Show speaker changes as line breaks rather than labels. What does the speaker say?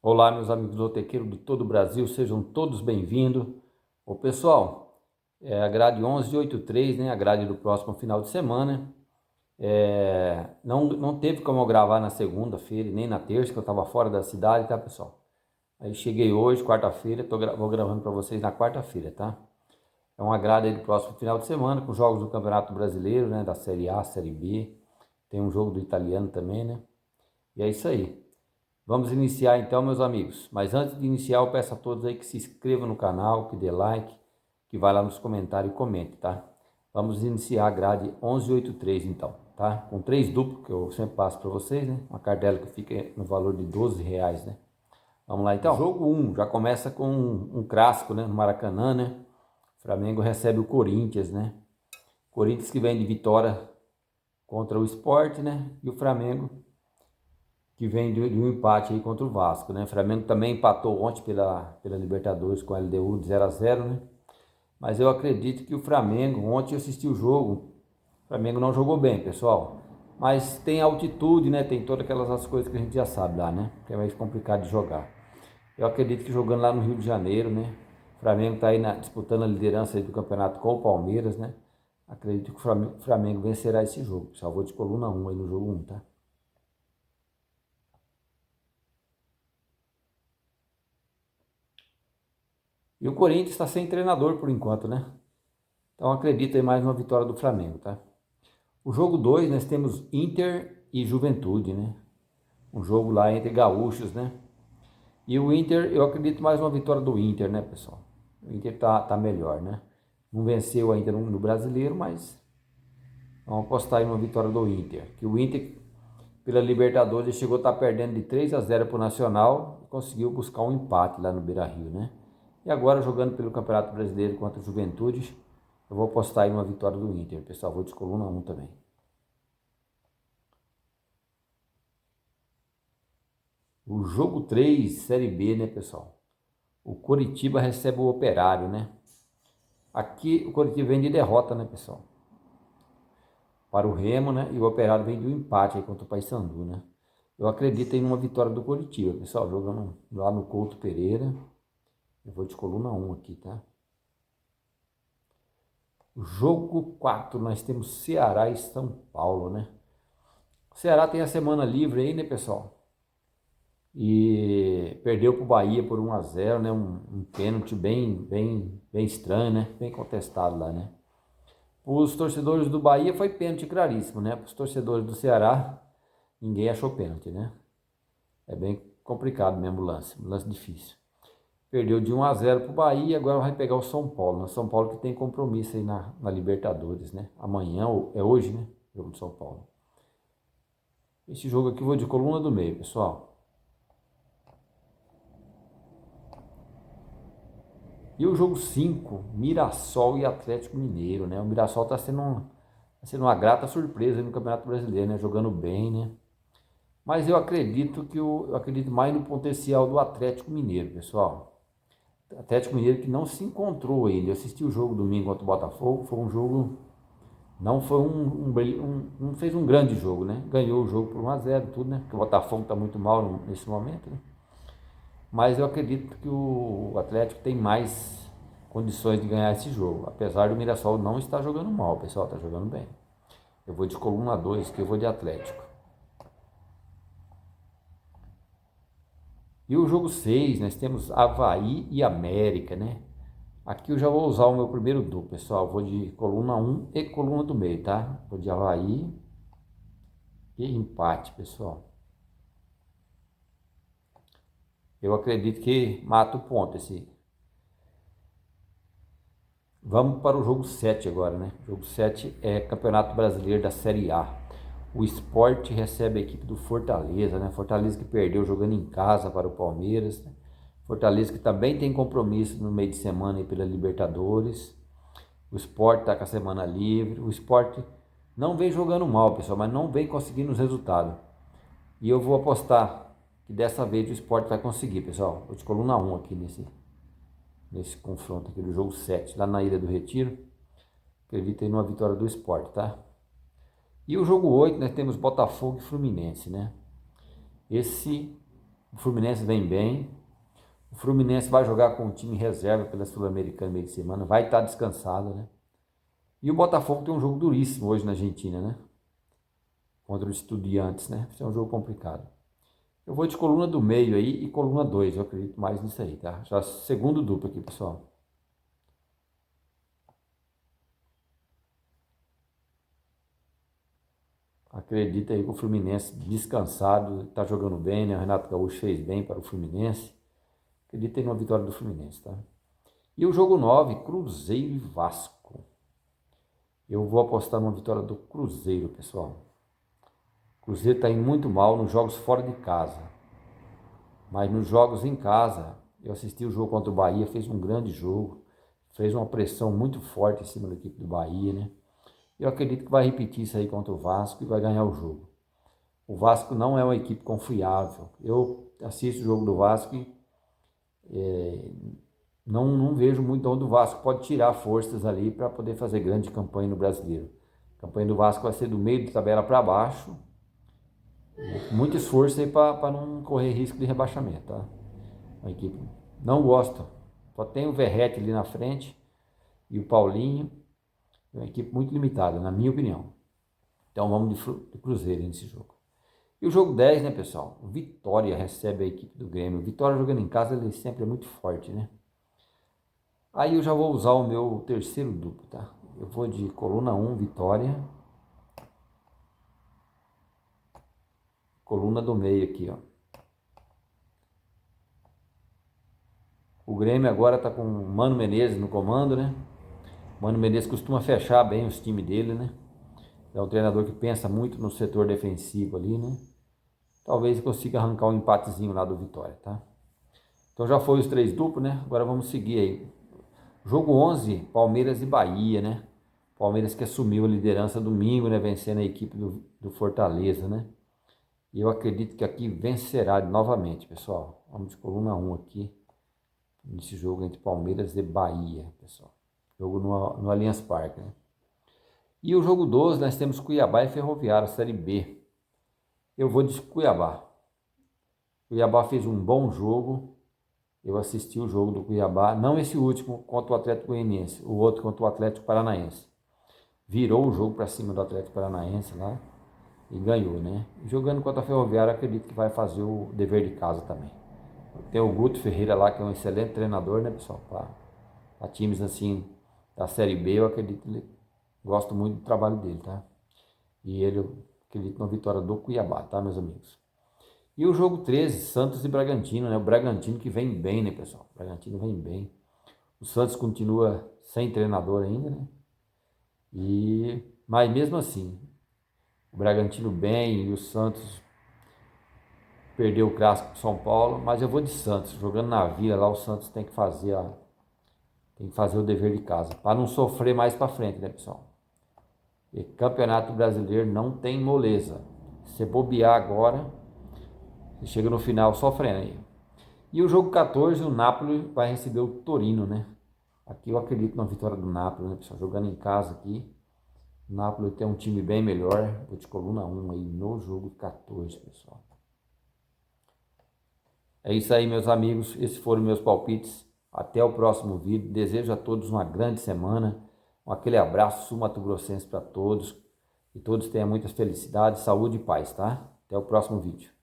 Olá, meus amigos lotequeiros de todo o Brasil, sejam todos bem-vindos. Ô pessoal, a grade 1183, né, a grade do próximo final de semana. Não teve como eu gravar na segunda-feira nem na terça, que eu estava fora da cidade, tá, pessoal? Aí cheguei hoje, quarta-feira, vou gravando para vocês na quarta-feira, tá? É uma grade aí do próximo final de semana, com jogos do Campeonato Brasileiro, né, da Série A, Série B. Tem um jogo do italiano também, né? E é isso aí. Vamos iniciar então, meus amigos. Mas antes de iniciar, eu peço a todos aí que se inscrevam no canal, que dê like, que vá lá nos comentários e comente, tá? Vamos iniciar a grade 1183 então, tá? Com 3 duplos, que eu sempre passo para vocês, né? Uma cartela que fica no valor de R$ 12, né? Vamos lá então. Jogo 1, já começa com um clássico, né? No Maracanã, né? O Flamengo recebe o Corinthians, né? Corinthians que vem de vitória contra o Sport, né? E o Flamengo que vem de um empate aí contra o Vasco, né? O Flamengo também empatou ontem pela Libertadores com a LDU de 0-0, né? Mas eu acredito que o Flamengo, ontem eu assisti o jogo, o Flamengo não jogou bem, pessoal. Mas tem altitude, né? Tem todas aquelas coisas que a gente já sabe lá, né? Que é mais complicado de jogar. Eu acredito que jogando lá no Rio de Janeiro, né? O Flamengo está aí disputando a liderança aí do campeonato com o Palmeiras, né? Acredito que o Flamengo vencerá esse jogo, pessoal. Vou de coluna 1 aí no jogo 1, tá? E o Corinthians está sem treinador por enquanto, né? Então acredito em mais uma vitória do Flamengo, tá? O jogo 2 nós temos Inter e Juventude, né? Um jogo lá entre gaúchos, né? E o Inter, eu acredito mais uma vitória do Inter, né, pessoal? O Inter tá melhor, né? Não venceu ainda no brasileiro, mas vamos apostar em uma vitória do Inter. Que o Inter, pela Libertadores, chegou a estar perdendo de 3-0 para o Nacional e conseguiu buscar um empate lá no Beira-Rio, né? E agora jogando pelo Campeonato Brasileiro contra o Juventude, eu vou apostar em uma vitória do Inter, pessoal. Vou de coluna 1 também. O jogo 3, Série B, né, pessoal? O Coritiba recebe o Operário, né? Aqui o Coritiba vem de derrota, né, pessoal? Para o Remo, né? E o Operário vem de um empate aí contra o Paysandu, né? Eu acredito em uma vitória do Coritiba, pessoal. Jogando lá no Couto Pereira. Eu vou de coluna 1 aqui, tá? O jogo 4, nós temos Ceará e São Paulo, né? O Ceará tem a semana livre aí, né, pessoal? E perdeu para o Bahia por 1-0, né? Um pênalti bem estranho, né? Bem contestado lá, né? Os torcedores do Bahia foi pênalti claríssimo, né? Para os torcedores do Ceará, ninguém achou pênalti, né? É bem complicado mesmo o lance difícil. Perdeu de 1-0 para o Bahia, agora vai pegar o São Paulo, né? São Paulo que tem compromisso aí na Libertadores, né? Amanhã, é hoje, né? Jogo de São Paulo. Esse jogo aqui eu vou de coluna do meio, pessoal. E o jogo 5, Mirassol e Atlético Mineiro, né? O Mirassol está sendo uma grata surpresa no Campeonato Brasileiro, né? Jogando bem, né? Mas eu acredito mais no potencial do Atlético Mineiro, pessoal. Atlético Mineiro que não se encontrou ainda. Eu assisti o jogo domingo contra o Botafogo, foi um jogo, não foi não fez um grande jogo, né? Ganhou o jogo por 1-0, tudo, né? Porque o Botafogo está muito mal nesse momento, né? Mas eu acredito que o Atlético tem mais condições de ganhar esse jogo, apesar do Mirassol não estar jogando mal, o pessoal está jogando bem. Eu vou de coluna 2, que eu vou de Atlético. E o jogo 6, nós temos Avaí e América, né? Aqui eu já vou usar o meu primeiro duplo, pessoal. Vou de coluna 1 e coluna do meio, tá? Vou de Avaí e empate, pessoal. Eu acredito que mata o ponto esse. Vamos para o jogo 7 agora, né? O jogo 7 é Campeonato Brasileiro da Série A. O Sport recebe a equipe do Fortaleza, né? Fortaleza que perdeu jogando em casa para o Palmeiras, né? Fortaleza que também tem compromisso no meio de semana aí pela Libertadores. O Sport está com a semana livre. O Sport não vem jogando mal, pessoal, mas não vem conseguindo os resultados. E eu vou apostar que dessa vez o Sport vai conseguir, pessoal. Vou de coluna 1 aqui nesse confronto aqui do jogo 7, lá na Ilha do Retiro. Acredito em uma vitória do Sport, tá? E o jogo 8, nós temos Botafogo e Fluminense, né? Esse O Fluminense vem bem. O Fluminense vai jogar com o time reserva pela Sul-Americana meio de semana. Vai estar descansado, né? E o Botafogo tem um jogo duríssimo hoje na Argentina, né? Contra o Estudiantes, né? Isso é um jogo complicado. Eu vou de coluna do meio aí e coluna 2, eu acredito mais nisso aí, tá? Já segundo duplo aqui, pessoal. Acredita aí que o Fluminense descansado, tá jogando bem, né? O Renato Gaúcho fez bem para o Fluminense. Acredita aí numa vitória do Fluminense, tá? E o jogo 9, Cruzeiro e Vasco. Eu vou apostar numa vitória do Cruzeiro, pessoal. O Cruzeiro está indo muito mal nos jogos fora de casa. Mas nos jogos em casa, eu assisti o jogo contra o Bahia, fez um grande jogo. Fez uma pressão muito forte em cima da equipe do Bahia, né? Eu acredito que vai repetir isso aí contra o Vasco e vai ganhar o jogo. O Vasco não é uma equipe confiável. Eu assisto o jogo do Vasco e não vejo muito onde o Vasco pode tirar forças ali para poder fazer grande campanha no Brasileiro. A campanha do Vasco vai ser do meio de tabela para baixo. Muito esforço aí para não correr risco de rebaixamento, tá? A equipe não gosta. Só tem o Verratti ali na frente e o Paulinho. É uma equipe muito limitada, na minha opinião. Então vamos de Cruzeiro nesse jogo. E o jogo 10, né, pessoal? O Vitória recebe a equipe do Grêmio. O Vitória jogando em casa, ele sempre é muito forte, né? Aí eu já vou usar o meu terceiro duplo, tá? Eu vou de coluna 1, Vitória. Coluna do meio aqui, ó. O Grêmio agora tá com o Mano Menezes no comando, né? O Mano Menezes costuma fechar bem os times dele, né? É um treinador que pensa muito no setor defensivo ali, né? Talvez consiga arrancar um empatezinho lá do Vitória, tá? Então já foi os 3 duplos, né? Agora vamos seguir aí. Jogo 11, Palmeiras e Bahia, né? Palmeiras que assumiu a liderança domingo, né? Vencendo a equipe do Fortaleza, né? E eu acredito que aqui vencerá novamente, pessoal. Vamos de coluna 1 aqui. Nesse jogo entre Palmeiras e Bahia, pessoal. Jogo no Allianz Parque, né? E o jogo 12, nós temos Cuiabá e Ferroviária, Série B. Eu vou de Cuiabá. Cuiabá fez um bom jogo. Eu assisti o jogo do Cuiabá, não esse último contra o Atlético Goianiense, o outro contra o Atlético Paranaense. Virou o jogo para cima do Atlético Paranaense lá e ganhou, né? Jogando contra a Ferroviária, acredito que vai fazer o dever de casa também. Tem o Guto Ferreira lá, que é um excelente treinador, né, pessoal? Para times assim da Série B, eu acredito que ele gosto muito do trabalho dele, tá? E ele, eu acredito na vitória do Cuiabá, tá, meus amigos? E o jogo 13, Santos e Bragantino, né? O Bragantino que vem bem, né, pessoal? O Bragantino vem bem. O Santos continua sem treinador ainda, né? Mas mesmo assim, o Bragantino bem e o Santos perdeu o clássico para São Paulo, mas eu vou de Santos, jogando na Vila lá, o Santos tem que fazer o dever de casa, para não sofrer mais para frente, né, pessoal? E Campeonato Brasileiro não tem moleza. Se bobear agora, você chega no final sofrendo aí. E o jogo 14, o Napoli vai receber o Torino, né? Aqui eu acredito na vitória do Napoli, né, pessoal? Jogando em casa aqui. O Napoli tem um time bem melhor. Vou de coluna 1 aí no jogo 14, pessoal. É isso aí, meus amigos. Esses foram meus palpites. Até o próximo vídeo. Desejo a todos uma grande semana. Aquele abraço sul-mato-grossense para todos. E todos tenham muitas felicidades, saúde e paz, tá? Até o próximo vídeo.